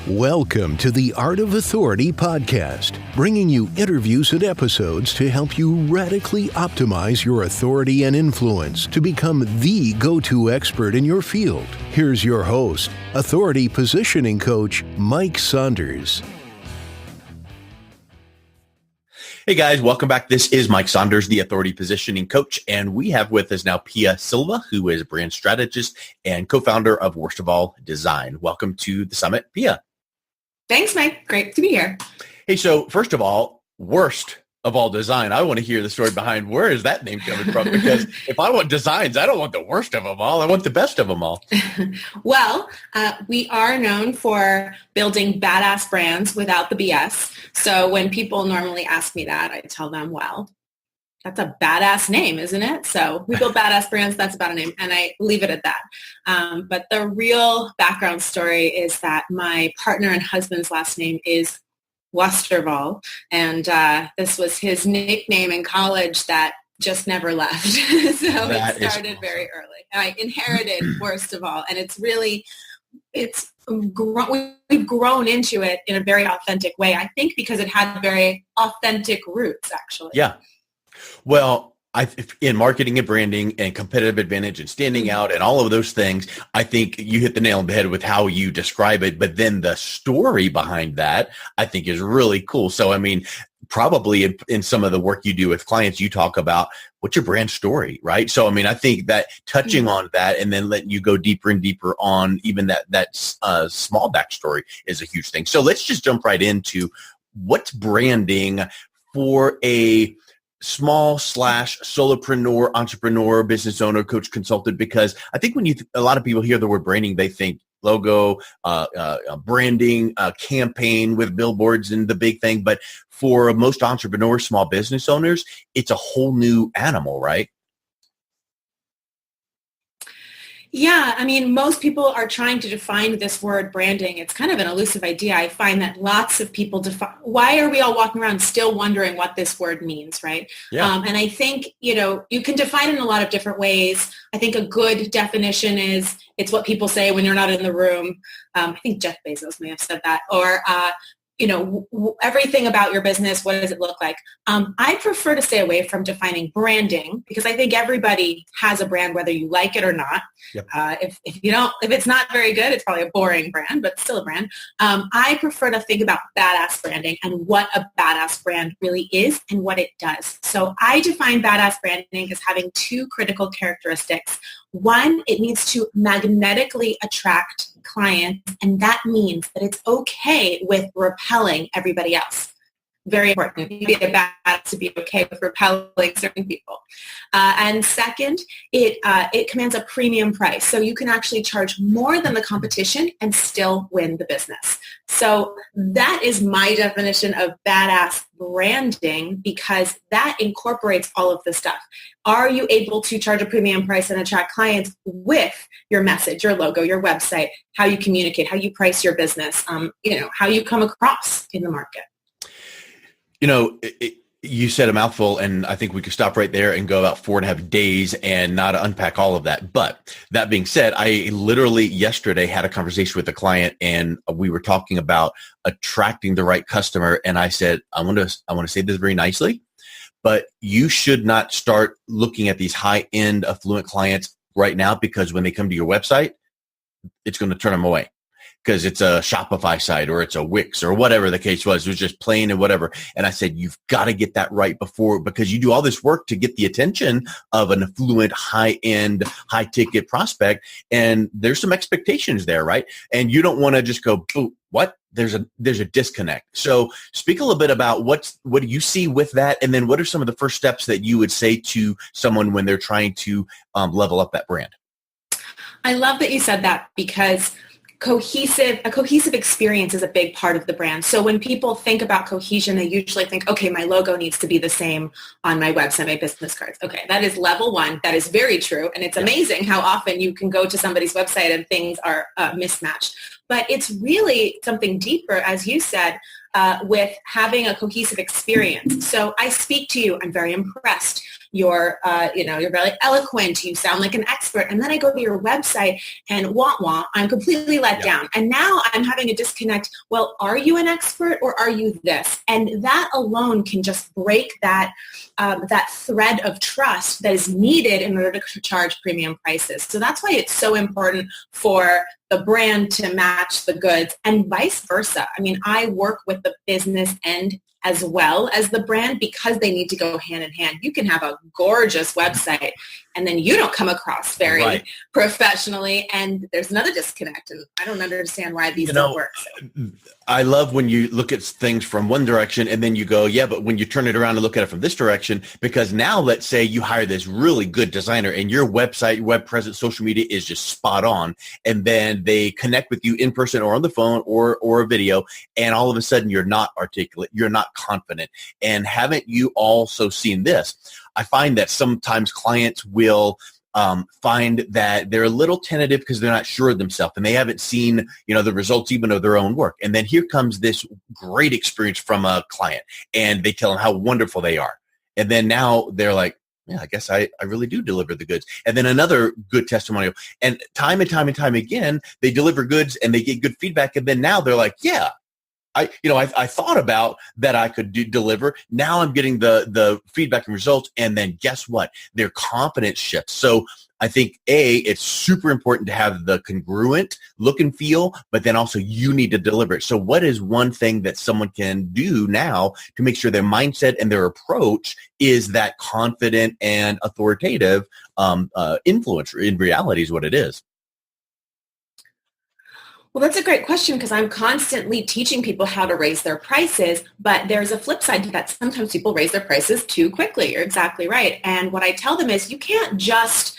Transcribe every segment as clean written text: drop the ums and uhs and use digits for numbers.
Welcome to the Art of Authority podcast, bringing you interviews and episodes to help you radically optimize your authority and influence to become the go-to expert in your field. Here's your host, authority positioning coach, Mike Saunders. Hey guys, welcome back. This is Mike Saunders, the Authority Positioning Coach, and we have with us now Pia Silva, who is Brand Strategist and co-founder of Worstofall Design. Welcome to the summit, Pia. Thanks, Mike. Great to be here. Hey, so first of all, Worstofall Design. I want to hear the story behind where is that name coming from? Because if I want designs, I don't want the worst of them all. I want the best of them all. Well, we are known for building badass brands without the BS. So when people normally ask me that, I tell them, well, that's a badass name, isn't it? So we build badass brands. That's about a name. And I leave it at that. But the real background story is that my partner and husband's last name is Worstofall. And this was his nickname in college that just never left. So it started very early. I inherited Worstofall. And it's really, we've grown into it in a very authentic way. I think because it had very authentic roots, actually. Yeah. Well, in marketing and branding and competitive advantage and standing out and all of those things, I think you hit the nail on the head with how you describe it. But then the story behind that, I think, is really cool. So, I mean, probably in some of the work you do with clients, you talk about what's your brand story, right? So, I mean, I think that touching on that and then letting you go deeper and deeper on even that small backstory is a huge thing. So let's just jump right into what's branding for a small / solopreneur, entrepreneur, business owner, coach, consultant, because I think when a lot of people hear the word branding, they think logo, branding, campaign with billboards and the big thing. But for most entrepreneurs, small business owners, it's a whole new animal, right? Yeah, I mean, most people are trying to define this word branding. It's kind of an elusive idea. I find that lots of people define, why are we all walking around still wondering what this word means, right? Yeah. And I think, you can define it in a lot of different ways. I think a good definition is it's what people say when you're not in the room. I think Jeff Bezos may have said that. Or, everything about your business, what does it look like? I prefer to stay away from defining branding because I think everybody has a brand, whether you like it or not. Yep. If it's not very good, it's probably a boring brand, but still a brand. I prefer to think about badass branding and what a badass brand really is and what it does. So I define badass branding as having two critical characteristics. One, it needs to magnetically attract clients, and that means that it's okay with repelling everybody else. Very important. You need to be a badass to be okay with repelling certain people. And second, it commands a premium price. So you can actually charge more than the competition and still win the business. So that is my definition of badass branding because that incorporates all of this stuff. Are you able to charge a premium price and attract clients with your message, your logo, your website, how you communicate, how you price your business, how you come across in the market? You said a mouthful, and I think we could stop right there and go about 4.5 days and not unpack all of that. But that being said, I literally yesterday had a conversation with a client, and we were talking about attracting the right customer. And I said, I want to say this very nicely, but you should not start looking at these high-end affluent clients right now because when they come to your website, it's going to turn them away. Because it's a Shopify site or it's a Wix or whatever the case was. It was just plain and whatever. And I said, you've got to get that right before, because you do all this work to get the attention of an affluent, high-end, high-ticket prospect. And there's some expectations there, right? And you don't want to just go, oh, what? There's a disconnect. So speak a little bit about what do you see with that? And then what are some of the first steps that you would say to someone when they're trying to level up that brand? I love that you said that because a cohesive experience is a big part of the brand. So when people think about cohesion, they usually think, okay, my logo needs to be the same on my website, my business cards. Okay, that is level one. That is very true. And it's amazing how often you can go to somebody's website and things are mismatched. but it's really something deeper, as you said, with having a cohesive experience. So I speak to you, I'm very impressed. You're very eloquent. You sound like an expert. And then I go to your website and I'm completely let down. And now I'm having a disconnect. Well, are you an expert or are you this? And that alone can just break that thread of trust that is needed in order to charge premium prices. So that's why it's so important for the brand to match the goods and vice versa. I mean, I work with the business end as well as the brand because they need to go hand in hand. You can have a gorgeous website and then you don't come across very professionally, and there's another disconnect, and I don't understand why these don't work. So. I love when you look at things from one direction and then you go, yeah, but when you turn it around and look at it from this direction, because now let's say you hire this really good designer and your website, your web presence, social media is just spot on, and then they connect with you in person or on the phone or a video, and all of a sudden you're not articulate, you're not confident. And haven't you also seen this? I find that sometimes clients will find that they're a little tentative because they're not sure of themselves and they haven't seen, the results even of their own work. And then here comes this great experience from a client and they tell them how wonderful they are. And then now they're like, yeah, I guess I really do deliver the goods. And then another good testimonial. And time again, they deliver goods and they get good feedback. And then now they're like, yeah, I thought about that I could deliver. Now I'm getting the feedback and results. And then guess what? Their confidence shifts. So I think, it's super important to have the congruent look and feel, but then also you need to deliver it. So what is one thing that someone can do now to make sure their mindset and their approach is that confident and authoritative influence in reality is what it is? Well, that's a great question because I'm constantly teaching people how to raise their prices, but there's a flip side to that. Sometimes people raise their prices too quickly. You're exactly right. And what I tell them is you can't just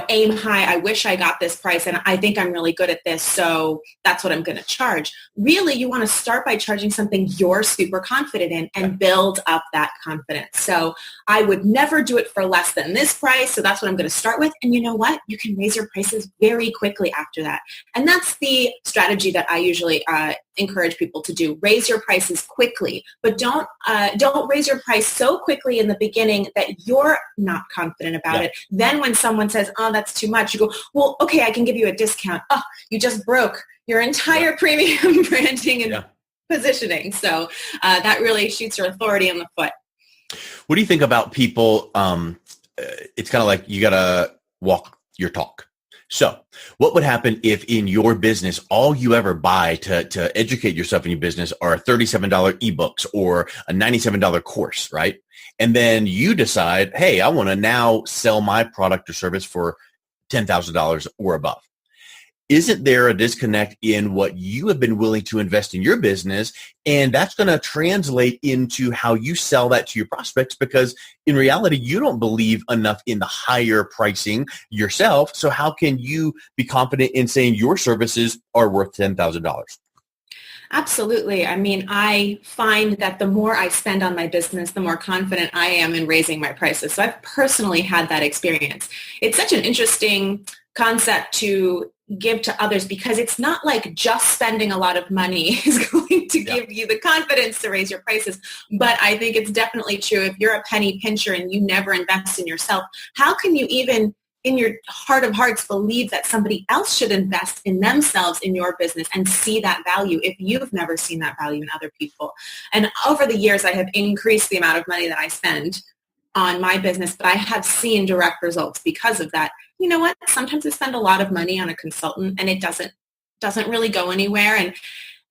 aim high. I wish I got this price and I think I'm really good at this, so that's what I'm going to charge. Really, you want to start by charging something you're super confident in and build up that confidence. So I would never do it for less than this price, so that's what I'm going to start with. And you know what? You can raise your prices very quickly after that. And that's the strategy that I usually encourage people to do. Raise your prices quickly, but don't raise your price so quickly in the beginning that you're not confident about it. Then when someone says, oh, that's too much, you go, well, okay, I can give you a discount. Oh, you just broke your entire premium branding and positioning. So that really shoots your authority in the foot. What do you think about people? It's kind of like you got to walk your talk. So what would happen if in your business, all you ever buy to educate yourself in your business are $37 ebooks or a $97 course, right? And then you decide, hey, I want to now sell my product or service for $10,000 or above. Isn't there a disconnect in what you have been willing to invest in your business? And that's going to translate into how you sell that to your prospects, because in reality, you don't believe enough in the higher pricing yourself. So how can you be confident in saying your services are worth $10,000? Absolutely. I mean, I find that the more I spend on my business, the more confident I am in raising my prices. So I've personally had that experience. It's such an interesting concept to give to others because it's not like just spending a lot of money is going to give you the confidence to raise your prices. But I think it's definitely true. If you're a penny pincher and you never invest in yourself, how can you even in your heart of hearts believe that somebody else should invest in themselves in your business and see that value if you've never seen that value in other people? And over the years, I have increased the amount of money that I spend on my business, but I have seen direct results because of that. You know what? Sometimes I spend a lot of money on a consultant and it doesn't really go anywhere. And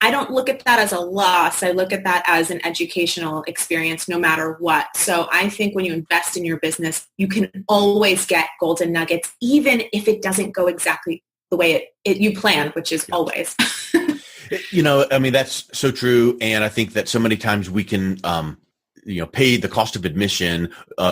I don't look at that as a loss. I look at that as an educational experience no matter what. So I think when you invest in your business, you can always get golden nuggets, even if it doesn't go exactly the way you planned, which is always. I mean, that's so true. And I think that so many times we can pay the cost of admission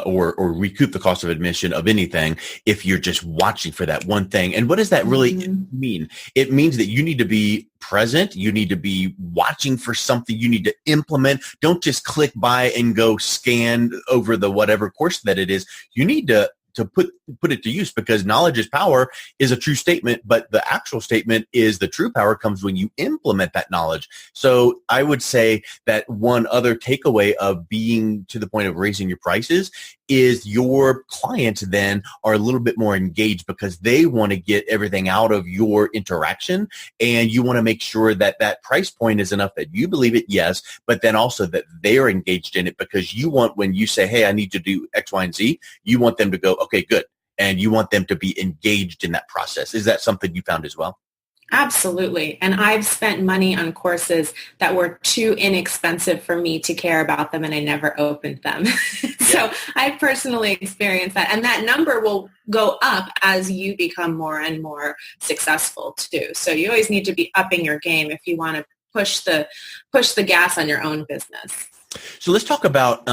or recoup the cost of admission of anything if you're just watching for that one thing. And what does that really mean? It means that you need to be present. You need to be watching for something you need to implement. Don't just click by and go scan over the whatever course that it is. You need to to put it to use, because knowledge is power is a true statement, but the actual statement is the true power comes when you implement that knowledge. So I would say that one other takeaway of being to the point of raising your prices is your clients then are a little bit more engaged because they want to get everything out of your interaction, and you want to make sure that that price point is enough that you believe it, yes, but then also that they're engaged in it, because you want, when you say, hey, I need to do X, Y, and Z, you want them to go, okay, good. And you want them to be engaged in that process. Is that something you found as well? Absolutely. And I've spent money on courses that were too inexpensive for me to care about them, and I never opened them. So I personally experienced that. And that number will go up as you become more and more successful too. So you always need to be upping your game if you want to push the gas on your own business. So let's talk about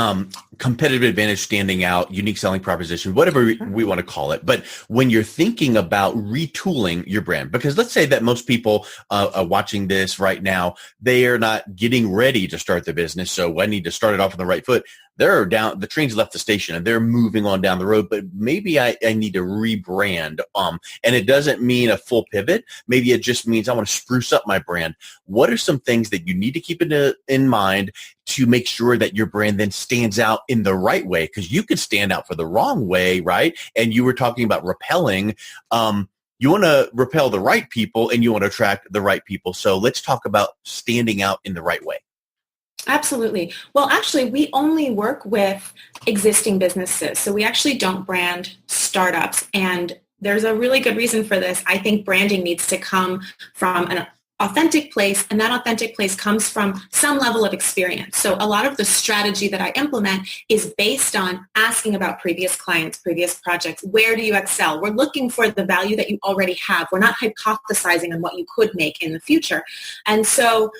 competitive advantage, standing out, unique selling proposition, whatever we want to call it. But when you're thinking about retooling your brand, because let's say that most people are watching this right now, they are not getting ready to start their business. So I need to start it off on the right foot. The train's left the station and they're moving on down the road, but maybe I need to rebrand. And it doesn't mean a full pivot. Maybe it just means I want to spruce up my brand. What are some things that you need to keep in mind to make sure that your brand then stands out in the right way? Because you could stand out for the wrong way, right? And you were talking about repelling. You want to repel the right people and you want to attract the right people. So let's talk about standing out in the right way. Absolutely. Well, actually, we only work with existing businesses. So we actually don't brand startups. And there's a really good reason for this. I think branding needs to come from an authentic place, and that authentic place comes from some level of experience. So a lot of the strategy that I implement is based on asking about previous clients, previous projects. Where do you excel? We're looking for the value that you already have. We're not hypothesizing on what you could make in the future. And so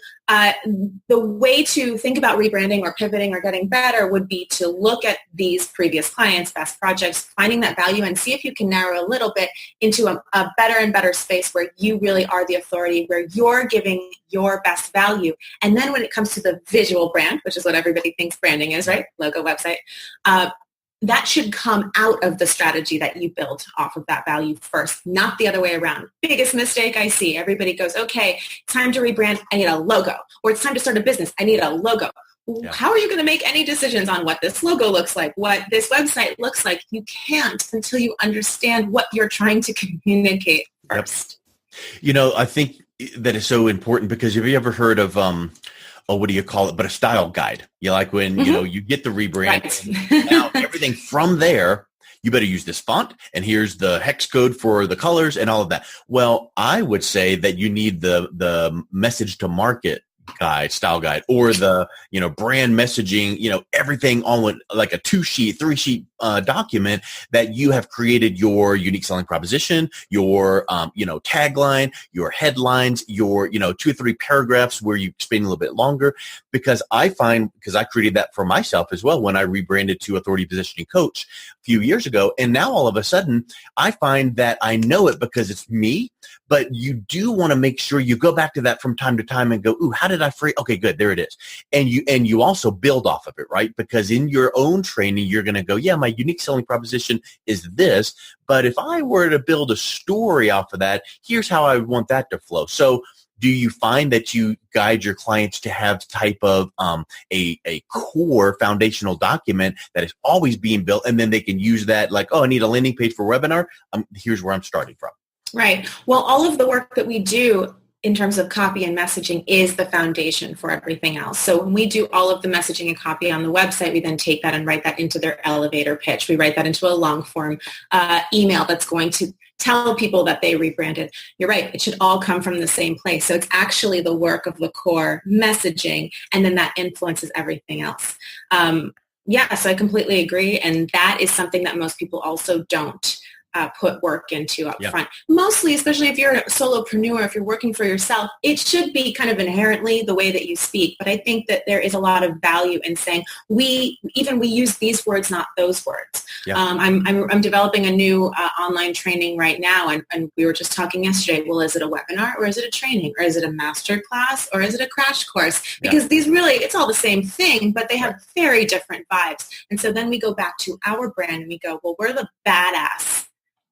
the way to think about rebranding or pivoting or getting better would be to look at these previous clients, best projects, finding that value, and see if you can narrow a little bit into a better and better space where you really are the authority, where you're giving your best value. And then when it comes to the visual brand, which is what everybody thinks branding is, right? Logo, website. That should come out of the strategy that you built off of that value first, not the other way around. Biggest mistake I see. Everybody goes, okay, time to rebrand. I need a logo. Or it's time to start a business. I need a logo. Yeah. How are you going to make any decisions on what this logo looks like, what this website looks like? You can't until you understand what you're trying to communicate first. Yep. I think that is so important, because have you ever heard of what do you call it? But a style guide. You like when, you get the rebrand. Right. Now everything from there, you better use this font, and here's the hex code for the colors and all of that. Well, I would say that you need the message to market guide, style guide, or the, brand messaging, everything on like a 2-sheet, 3-sheet document that you have created your unique selling proposition, your, tagline, your headlines, your, 2 or 3 paragraphs where you explain a little bit longer. Because I created that for myself as well when I rebranded to Authority Positioning Coach a few years ago. And now all of a sudden I find that I know it because it's me, but you do want to make sure you go back to that from time to time and go, ooh, how did I phrase? Okay, good. There it is. And you also build off of it, right? Because in your own training, you're going to go, yeah, my unique selling proposition is this, but if I were to build a story off of that, here's how I want that to flow. So do you find that you guide your clients to have type of a core foundational document that is always being built, and then they can use that like, oh, I need a landing page for a webinar. Here's where I'm starting from. Right. Well, all of the work that we do in terms of copy and messaging is the foundation for everything else. So when we do all of the messaging and copy on the website, we then take that and write that into their elevator pitch. We write that into a long form email that's going to tell people that they rebranded. You're right. It should all come from the same place. So it's actually the work of the core messaging, and then that influences everything else. So I completely agree. And that is something that most people also don't put work into up Yeah. front. Mostly, especially if you're a solopreneur, if you're working for yourself, it should be kind of inherently the way that you speak. But I think that there is a lot of value in saying we use these words, not those words. Yeah. I'm developing a new online training right now, and we were just talking yesterday. Well, is it a webinar, or is it a training, or is it a master class, or is it a crash course? Because these really, it's all the same thing, but they have very different vibes. And so then we go back to our brand and we go, well, we're the badass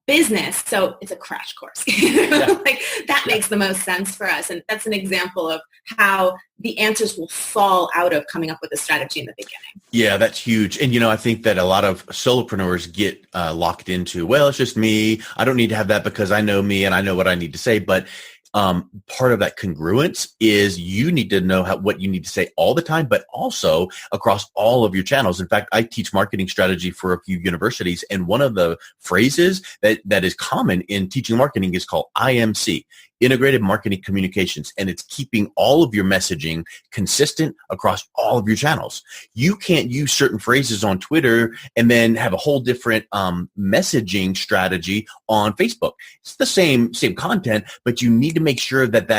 business, so it's a crash course. Like that makes the most sense for us, and that's an example of how the answers will fall out of coming up with a strategy in the beginning. Yeah, that's huge. And, I think that a lot of solopreneurs get locked into, well, it's just me. I don't need to have that because I know me and I know what I need to say. But part of that congruence is you need to know what you need to say all the time, but also across all of your channels. In fact, I teach marketing strategy for a few universities, and one of the phrases that is common in teaching marketing is called IMC, Integrated Marketing Communications, and it's keeping all of your messaging consistent across all of your channels. You can't use certain phrases on Twitter and then have a whole different messaging strategy on Facebook. It's the same content, but you need to make sure that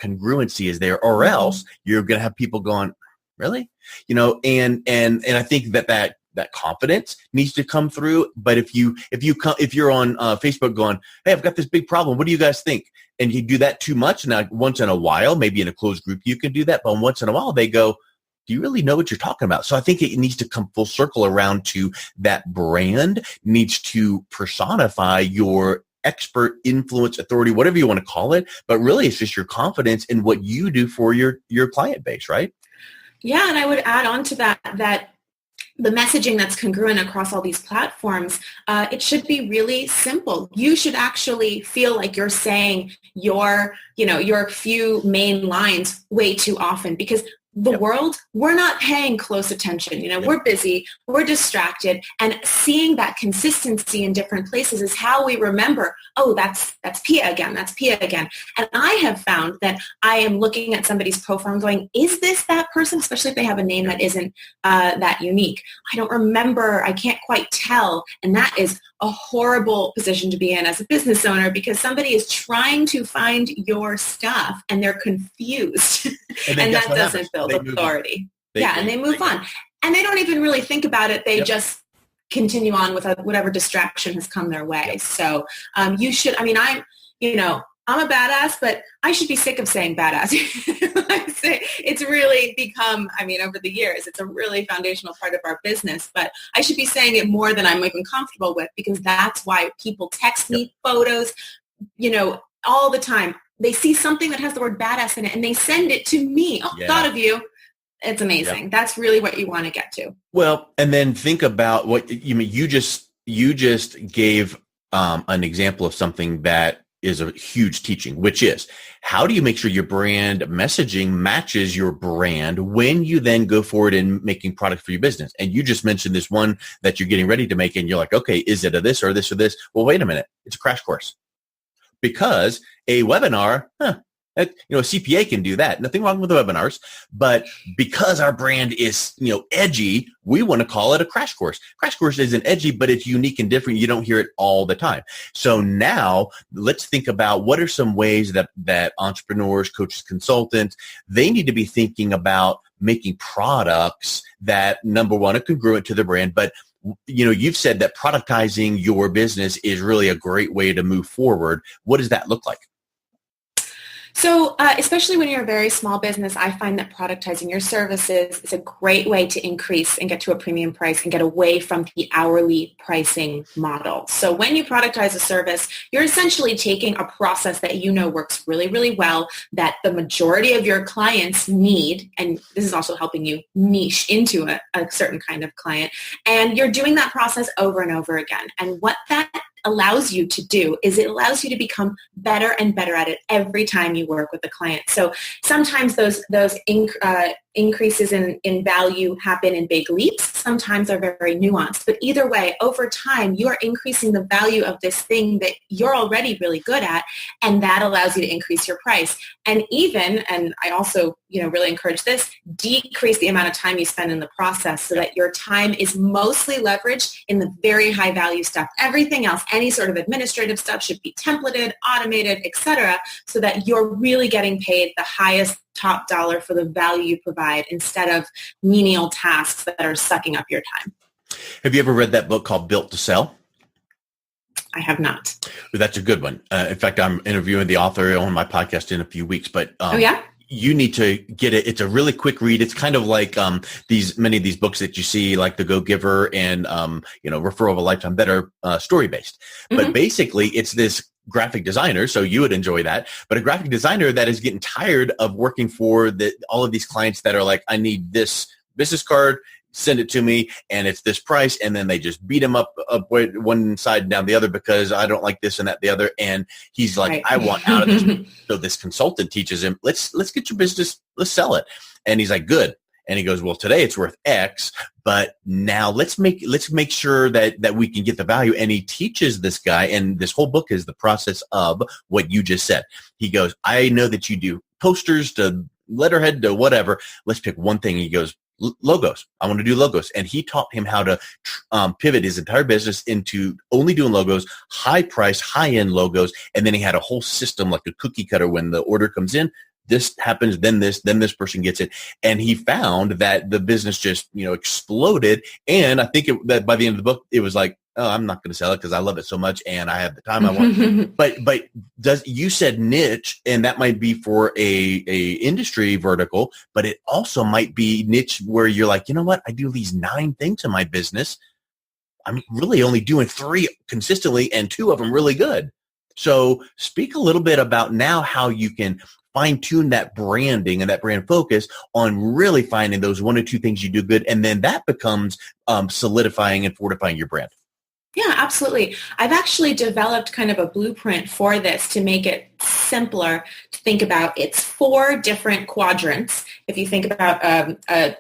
congruency is there, or else you're going to have people going, really? And I think that confidence needs to come through. But if you're on Facebook going, hey, I've got this big problem, what do you guys think? And you do that too much. Now, once in a while, maybe in a closed group, you can do that. But once in a while, they go, do you really know what you're talking about? So I think it needs to come full circle around to that brand needs to personify your expert, influence, authority, whatever you want to call it. But really, it's just your confidence in what you do for your client base, right? Yeah, and I would add on to that the messaging that's congruent across all these platforms, it should be really simple. You should actually feel like you're saying your few main lines way too often, because the world, we're not paying close attention. We're busy, we're distracted, and seeing that consistency in different places is how we remember, oh, that's Pia again, that's Pia again. And I have found that I am looking at somebody's profile and going, is this that person? Especially if they have a name that isn't that unique. I don't remember, I can't quite tell. And that is a horrible position to be in as a business owner, because somebody is trying to find your stuff and they're confused. And that doesn't build authority. And they move on. And they don't even really think about it. They just continue on with whatever distraction has come their way. So you should, I'm a badass, but I should be sick of saying badass. It's really become, over the years, it's a really foundational part of our business, but I should be saying it more than I'm even comfortable with, because that's why people text me photos, all the time. They see something that has the word badass in it and they send it to me. Oh, thought of you. It's amazing. That's really what you want to get to. Well, and then think about what you just gave an example of something that is a huge teaching, which is how do you make sure your brand messaging matches your brand when you then go forward in making product for your business? And you just mentioned this one that you're getting ready to make, and you're like, okay, is it a this or this or this? Well, wait a minute. It's a crash course. Because a webinar, a CPA can do that. Nothing wrong with the webinars, but because our brand is, edgy, we want to call it a crash course. Crash course isn't edgy, but it's unique and different. You don't hear it all the time. So now let's think about what are some ways that entrepreneurs, coaches, consultants, they need to be thinking about making products that, number one, are congruent to the brand, but you've said that productizing your business is really a great way to move forward. What does that look like? So especially when you're a very small business, I find that productizing your services is a great way to increase and get to a premium price and get away from the hourly pricing model. So when you productize a service, you're essentially taking a process that works really, really well, that the majority of your clients need, and this is also helping you niche into a certain kind of client, and you're doing that process over and over again. And what that allows you to do is it allows you to become better and better at it every time you work with the client. So sometimes those increases in value happen in big leaps. Sometimes they're very nuanced. But either way, over time, you are increasing the value of this thing that you're already really good at, and that allows you to increase your price. And even, and I also, really encourage this, decrease the amount of time you spend in the process so that your time is mostly leveraged in the very high value stuff. Everything else, any sort of administrative stuff should be templated, automated, etc., so that you're really getting paid the highest top dollar for the value you provide instead of menial tasks that are sucking up your time. Have you ever read that book called Built to Sell? I have not. That's a good one. In fact, I'm interviewing the author on my podcast in a few weeks, but oh yeah? You need to get it. It's a really quick read. It's kind of like many of these books that you see, like The Go-Giver and Referral of a Lifetime, that are story based. Mm-hmm. But basically, it's this graphic designer, so you would enjoy that. But a graphic designer that is getting tired of working for all of these clients that are like, I need this business card, send it to me, and it's this price, and then they just beat him up one side and down the other because I don't like this and that the other, and he's like, right. I want out of this. So this consultant teaches him, let's get your business, let's sell it, and he's like, good. And he goes, well, today it's worth X, but now let's make sure that we can get the value. And he teaches this guy, and this whole book is the process of what you just said. He goes, I know that you do posters to letterhead to whatever. Let's pick one thing. He goes, logos. I want to do logos. And he taught him how to pivot his entire business into only doing logos, high price, high end logos. And then he had a whole system like a cookie cutter. When the order comes in, this happens, then this person gets it. And he found that the business just, exploded. And I think that by the end of the book, it was like, oh, I'm not going to sell it because I love it so much and I have the time I want. But you said niche, and that might be for a industry vertical, but it also might be niche where you're like, you know what? I do these 9 things in my business. I'm really only doing 3 consistently and 2 of them really good. So speak a little bit about now how you can fine-tune that branding and that brand focus on really finding those 1 or 2 things you do good, and then that becomes solidifying and fortifying your brand. Yeah, absolutely. I've actually developed kind of a blueprint for this to make it simpler to think about. It's 4 different quadrants. If you think about a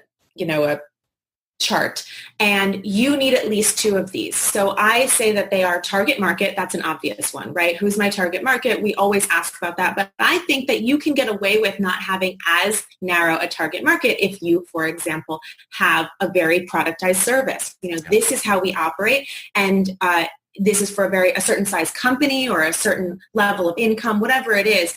chart, and you need at least 2 of these. So I say that they are target market. That's an obvious one, right? Who's my target market? We always ask about that, but I think that you can get away with not having as narrow a target market if you, for example, have a very productized service. This is how we operate, and this is for a certain size company or a certain level of income, whatever it is.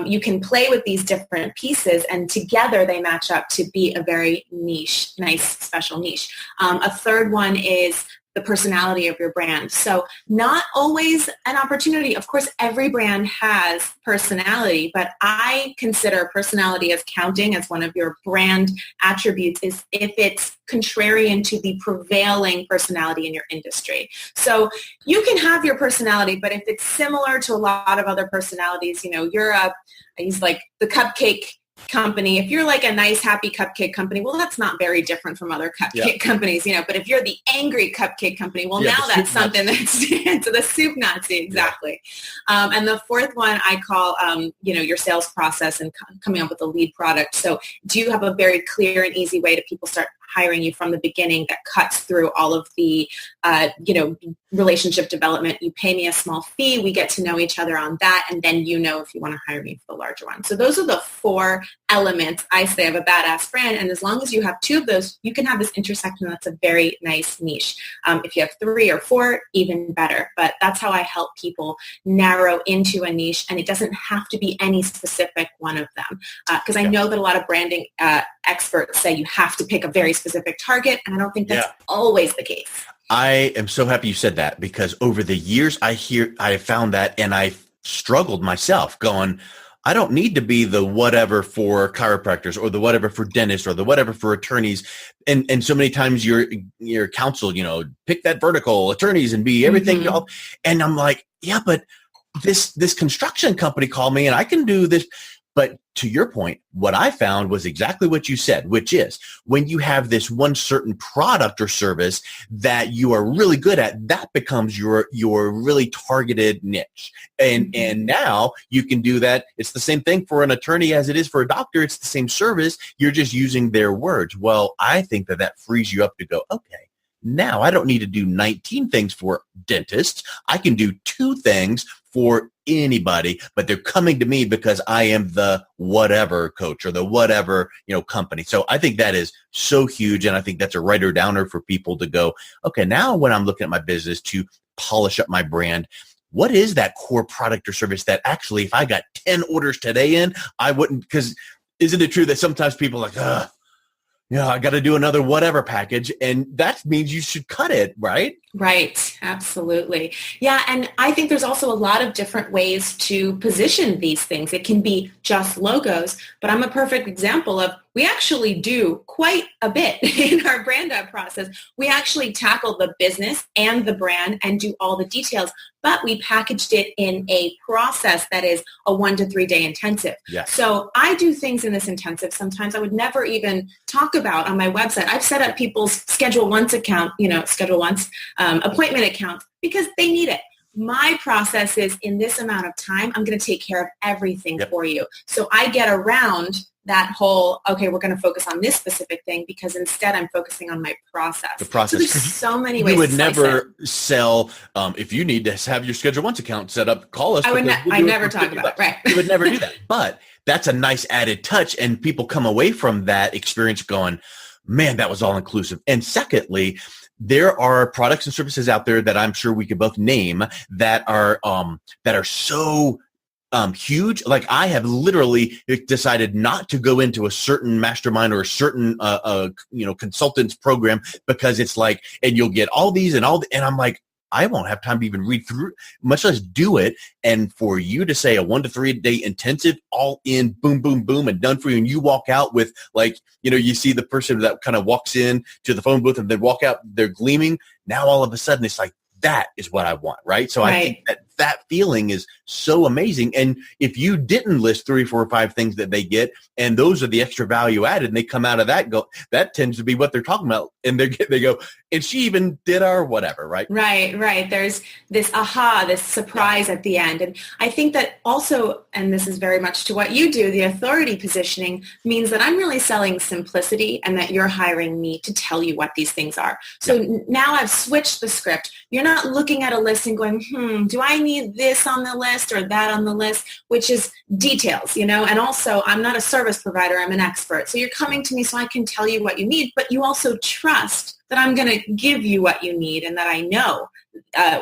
You can play with these different pieces, and together they match up to be a very niche, nice, special niche. A third one is the personality of your brand. So not always an opportunity. Of course, every brand has personality, but I consider personality as counting as one of your brand attributes is if it's contrarian to the prevailing personality in your industry. So you can have your personality, but if it's similar to a lot of other personalities, I use like the cupcake company. If you're like a nice, happy cupcake company, well, that's not very different from other cupcake companies, But if you're the angry cupcake company, well, now that's something that's to the soup Nazi, exactly. Yeah. And the fourth one I call, your sales process and coming up with a lead product. So do you have a very clear and easy way to people start hiring you from the beginning that cuts through all of the, relationship development? You pay me a small fee. We get to know each other on that. And then if you want to hire me for the larger one. So those are the 4 elements, I say, of a badass brand. And as long as you have 2 of those, you can have this intersection that's a very nice niche. If you have 3 or 4, even better. But that's how I help people narrow into a niche. And it doesn't have to be any specific one of them. Because I know that a lot of branding experts say you have to pick a very specific target. And I don't think that's always the case. I am so happy you said that, because over the years I found that, and I struggled myself going, I don't need to be the whatever for chiropractors or the whatever for dentists or the whatever for attorneys. And so many times your counsel, pick that vertical, attorneys, and be everything. Mm-hmm. And I'm like, yeah, but this construction company called me and I can do this. But to your point, what I found was exactly what you said, which is when you have this one certain product or service that you are really good at, that becomes your really targeted niche. And now you can do that. It's the same thing for an attorney as it is for a doctor. It's the same service. You're just using their words. Well, I think that frees you up to go, okay, now I don't need to do 19 things for dentists. I can do 2 things for anybody, but they're coming to me because I am the whatever coach or the whatever, company. So I think that is so huge. And I think that's a writer downer for people to go, okay, now when I'm looking at my business to polish up my brand, what is that core product or service that actually, if I got 10 orders today in, I wouldn't, because isn't it true that sometimes people are like, I got to do another whatever package. And that means you should cut it, right? Right. Absolutely. Yeah. And I think there's also a lot of different ways to position these things. It can be just logos, but I'm a perfect example of we actually do quite a bit in our brand up process. We actually tackle the business and the brand and do all the details, but we packaged it in a process that is a 1 to 3 day intensive. Yes. So I do things in this intensive sometimes I would never even talk about on my website. I've set up people's Schedule Once account, Schedule Once appointment accounts because they need it. My process is in this amount of time, I'm going to take care of everything for you. So I get around that whole, okay, we're going to focus on this specific thing because instead I'm focusing on my process. The process. So there's so many ways you would to slice never it. sell, if you need to have your Schedule Once account set up, call us. I never talk about it, right. You would never do that. But that's a nice added touch, and people come away from that experience going, man, that was all inclusive. And secondly, there are products and services out there that I'm sure we could both name that are so huge. Like I have literally decided not to go into a certain mastermind or a certain consultant's program because it's like, and you'll get all these and I'm like, I won't have time to even read through, much less do it. And for you to say a 1 to 3 day intensive, all in, boom, boom, boom, and done for you, and you walk out with you see the person that kind of walks in to the phone booth and then walk out, they're gleaming. Now all of a sudden it's like, that is what I want, right? So I think that feeling is so amazing. And if you didn't list 3, 4, or 5 things that they get, and those are the extra value added, and they come out of that, that tends to be what they're talking about. And they go, and she even did our whatever, right? Right. There's this this surprise at the end. And I think that also, and this is very much to what you do, the authority positioning means that I'm really selling simplicity and that you're hiring me to tell you what these things are. So now I've switched the script. You're not looking at a list and going, do I need this on the list or that on the list, which is details, and also I'm not a service provider, I'm an expert. So you're coming to me so I can tell you what you need, but you also trust that I'm going to give you what you need and that I know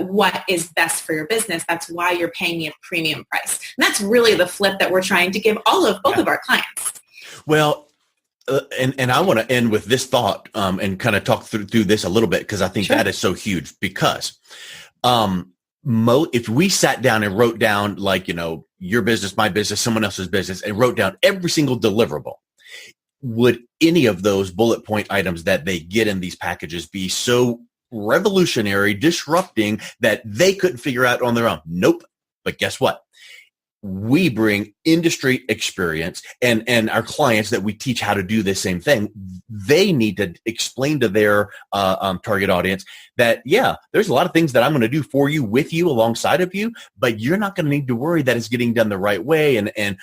what is best for your business. That's why you're paying me a premium price. And that's really the flip that we're trying to give both of our clients. Well, and I want to end with this thought and kind of talk through this a little bit because I think that is so huge because if we sat down and wrote down your business, my business, someone else's business and wrote down every single deliverable, would any of those bullet point items that they get in these packages be so revolutionary, disrupting that they couldn't figure out on their own? Nope. But guess what? We bring industry experience and our clients that we teach how to do the same thing. They need to explain to their target audience that, there's a lot of things that I'm going to do for you, with you, alongside of you, but you're not going to need to worry that it's getting done the right way. And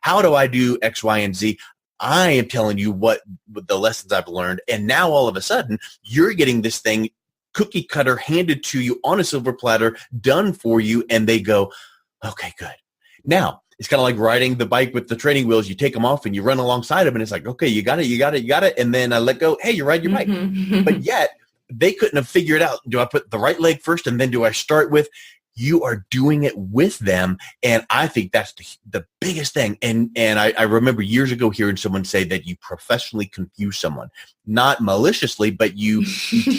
how do I do X, Y, and Z? I am telling you what the lessons I've learned. And now all of a sudden you're getting this thing cookie cutter handed to you on a silver platter, done for you. And they go, okay, good. Now it's kind of like riding the bike with the training wheels. You take them off and you run alongside them and it's like, okay, you got it. And then I let go. Hey, you ride your bike. But yet they couldn't have figured out, do I put the right leg first? And then do I start with, you are doing it with them. And I think that's the biggest thing. And I remember years ago hearing someone say that you professionally confuse someone, not maliciously, but you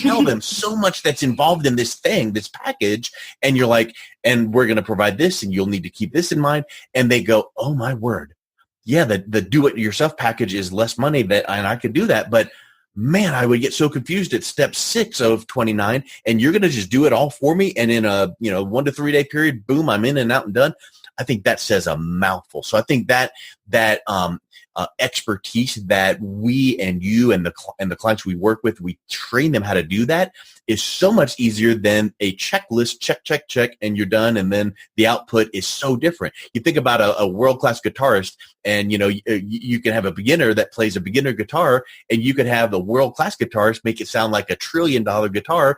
tell them so much that's involved in this thing, this package. And you're like, and we're going to provide this and you'll need to keep this in mind. And they go, oh my word. Yeah. The do it yourself package is less money and I could do that. But man, I would get so confused at step 6 of 29 and you're going to just do it all for me. And in a 1 to 3 day period, boom, I'm in and out and done. I think that says a mouthful. So I think that expertise that we and you and the clients we work with, we train them how to do that, is so much easier than a checklist, check, and you're done. And then the output is so different. You think about a world-class guitarist, and you can have a beginner that plays a beginner guitar, and you could have the world-class guitarist make it sound like $1 trillion guitar,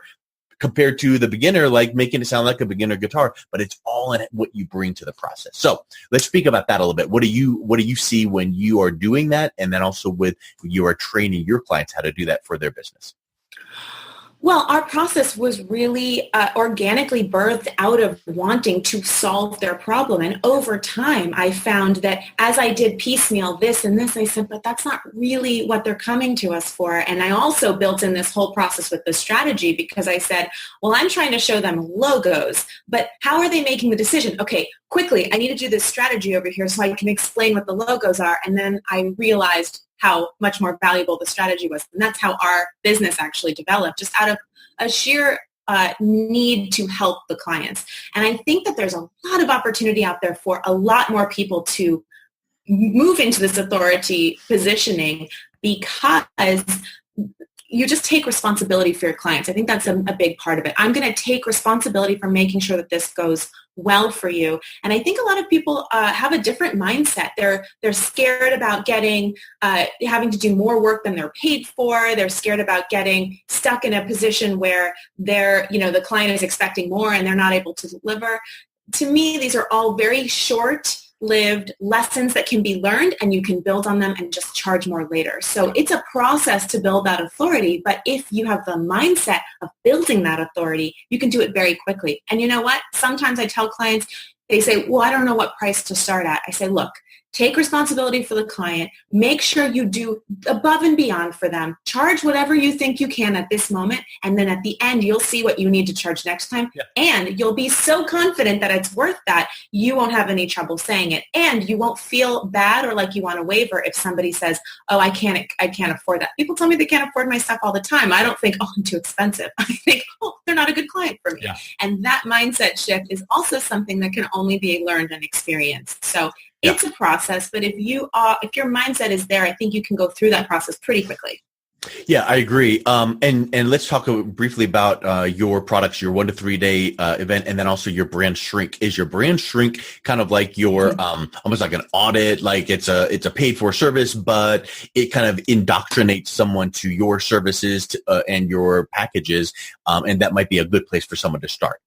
compared to the beginner, like making it sound like a beginner guitar, but it's all in what you bring to the process. So let's speak about that a little bit. What do you see when you are doing that? And then also with you are training your clients how to do that for their business? Well, our process was really organically birthed out of wanting to solve their problem. And over time, I found that as I did piecemeal this and this, I said, but that's not really what they're coming to us for. And I also built in this whole process with the strategy, because I said, well, I'm trying to show them logos, but how are they making the decision? Okay, quickly, I need to do this strategy over here so I can explain what the logos are. And then I realized how much more valuable the strategy was. And that's how our business actually developed, just out of a sheer need to help the clients. And I think that there's a lot of opportunity out there for a lot more people to move into this authority positioning, because you just take responsibility for your clients. I think that's a big part of it. I'm going to take responsibility for making sure that this goes well for you. And I think a lot of people have a different mindset. They're scared about having to do more work than they're paid for. They're scared about getting stuck in a position where the client is expecting more and they're not able to deliver. To me, these are all very short-lived lessons that can be learned, and you can build on them and just charge more later. So it's a process to build that authority, but if you have the mindset of building that authority, you can do it very quickly. And you know what? Sometimes I tell clients, they say, well, I don't know what price to start at. I say, look, take responsibility for the client. Make sure you do above and beyond for them. Charge whatever you think you can at this moment. And then at the end, you'll see what you need to charge next time. Yeah. And you'll be so confident that it's worth that, you won't have any trouble saying it. And you won't feel bad or like you want to waver if somebody says, oh, I can't afford that. People tell me they can't afford my stuff all the time. I don't think, oh, I'm too expensive. I think, oh, they're not a good client for me. Yeah. And that mindset shift is also something that can only be learned and experienced. So it's a process, but if your mindset is there, I think you can go through that process pretty quickly. Yeah, I agree. And let's talk briefly about your products, your 1 to 3 day event, and then also your brand shrink. Is your brand shrink kind of like your almost like an audit, like it's a paid for service, but it kind of indoctrinates someone to your services and your packages, and that might be a good place for someone to start?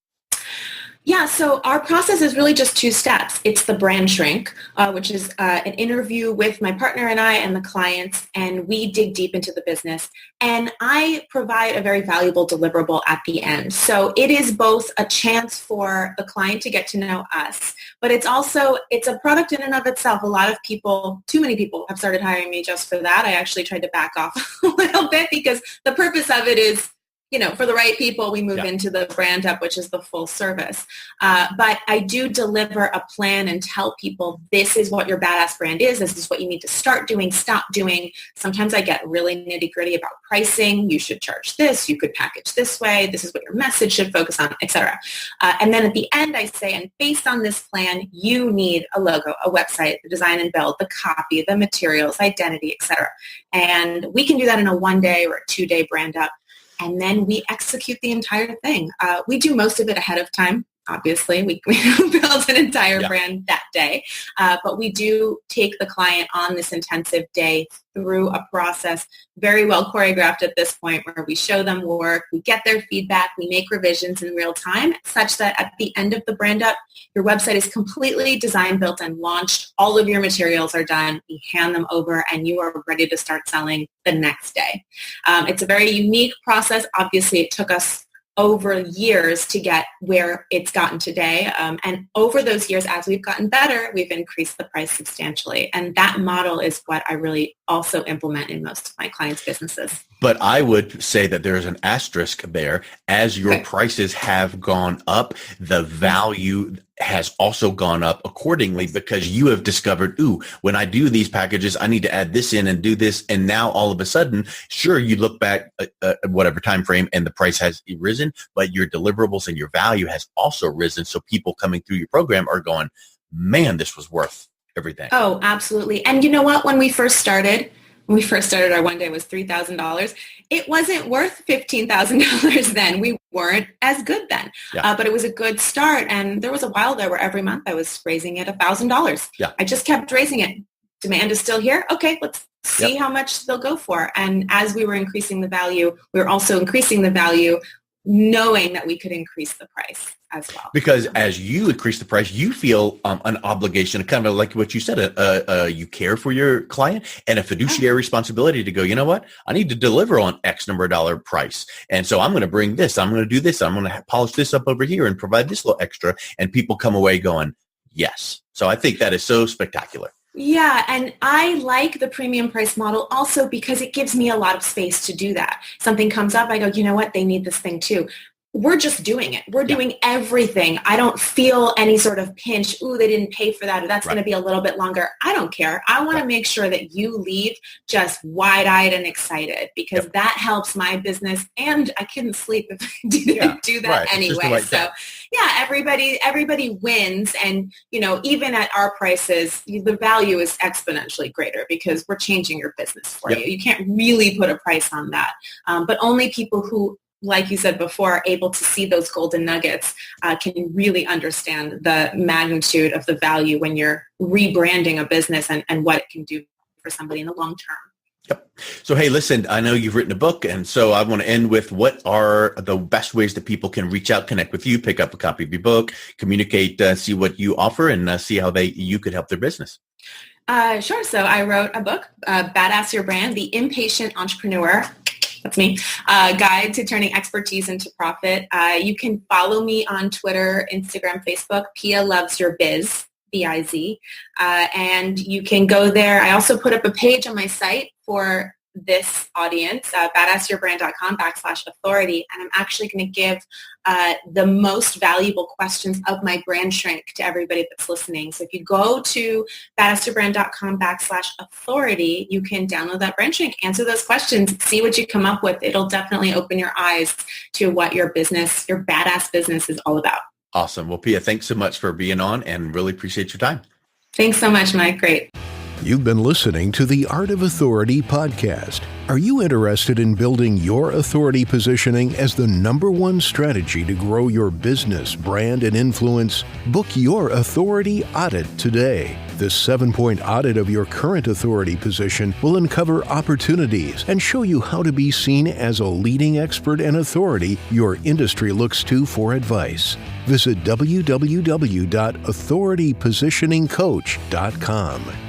Yeah, so our process is really just 2 steps. It's the brand shrink, which is an interview with my partner and I and the clients, and we dig deep into the business. And I provide a very valuable deliverable at the end. So it is both a chance for the client to get to know us, but it's a product in and of itself. A lot of people, too many people, have started hiring me just for that. I actually tried to back off a little bit, because the purpose of it is, for the right people, we move into the brand up, which is the full service. But I do deliver a plan and tell people, this is what your badass brand is. This is what you need to start doing, stop doing. Sometimes I get really nitty gritty about pricing. You should charge this. You could package this way. This is what your message should focus on, etc. And then at the end, I say, and based on this plan, you need a logo, a website, the design and build, the copy, the materials, identity, etc. And we can do that in a 1 day or a 2 day brand up. And then we execute the entire thing. We do most of it ahead of time. Obviously, we build an entire brand that day. But we do take the client on this intensive day through a process very well choreographed at this point, where we show them work, we get their feedback, we make revisions in real time, such that at the end of the brand up, your website is completely designed, built, and launched. All of your materials are done. We hand them over, and you are ready to start selling the next day. It's a very unique process. Obviously, it took us over years to get where it's gotten today. And over those years, as we've gotten better, we've increased the price substantially. And that model is what I really also implement in most of my clients' businesses. But I would say that there is an asterisk there. As your prices have gone up, the value has also gone up accordingly, because you have discovered, when I do these packages, I need to add this in and do this. And now all of a sudden, sure, you look back at whatever time frame and the price has risen, but your deliverables and your value has also risen. So people coming through your program are going, man, this was worth everything. Oh, absolutely. And you know what? When we first started, our one day was $3,000. It wasn't worth $15,000 then. We weren't as good then, but it was a good start. And there was a while there where every month I was raising it $1,000. Yeah. I just kept raising it. Demand is still here. Okay, let's see how much they'll go for. And as we were increasing the value, we were also increasing the value, knowing that we could increase the price as well. Because as you increase the price, you feel an obligation, kind of like what you said, you care for your client and a fiduciary responsibility to go, you know what, I need to deliver on X number of dollar price. And so I'm going to bring this, I'm going to do this, I'm going to polish this up over here and provide this little extra. And people come away going, yes. So I think that is so spectacular. Yeah, and I like the premium price model also because it gives me a lot of space to do that. Something comes up, I go, you know what, they need this thing too. We're just doing it. We're doing everything. I don't feel any sort of pinch. Ooh, they didn't pay for that, or that's going to be a little bit longer. I don't care. I want to make sure that you leave just wide-eyed and excited because that helps my business, and I couldn't sleep if I didn't do that anyway. So everybody wins, and even at our prices, the value is exponentially greater because we're changing your business for you. You can't really put a price on that, but only people who, like you said before, are able to see those golden nuggets can really understand the magnitude of the value when you're rebranding a business and what it can do for somebody in the long term. Yep. So, hey, listen, I know you've written a book, and so I want to end with what are the best ways that people can reach out, connect with you, pick up a copy of your book, communicate, see what you offer, and see how you could help their business. Sure. So I wrote a book, Badass Your Brand, The Impatient Entrepreneur. That's me. Guide to Turning Expertise into Profit. You can follow me on Twitter, Instagram, Facebook. Pia Loves Your Biz, B-I-Z. And you can go there. I also put up a page on my site for this audience, badassyourbrand.com/authority. And I'm actually going to give the most valuable questions of my brand shrink to everybody that's listening. So if you go to badassyourbrand.com/authority, you can download that brand shrink, answer those questions, see what you come up with. It'll definitely open your eyes to what your business, your badass business is all about. Awesome. Well, Pia, thanks so much for being on and really appreciate your time. Thanks so much, Mike. Great. You've been listening to the Art of Authority podcast. Are you interested in building your authority positioning as the #1 strategy to grow your business, brand, and influence? Book your authority audit today. This 7-point audit of your current authority position will uncover opportunities and show you how to be seen as a leading expert and authority your industry looks to for advice. Visit www.authoritypositioningcoach.com.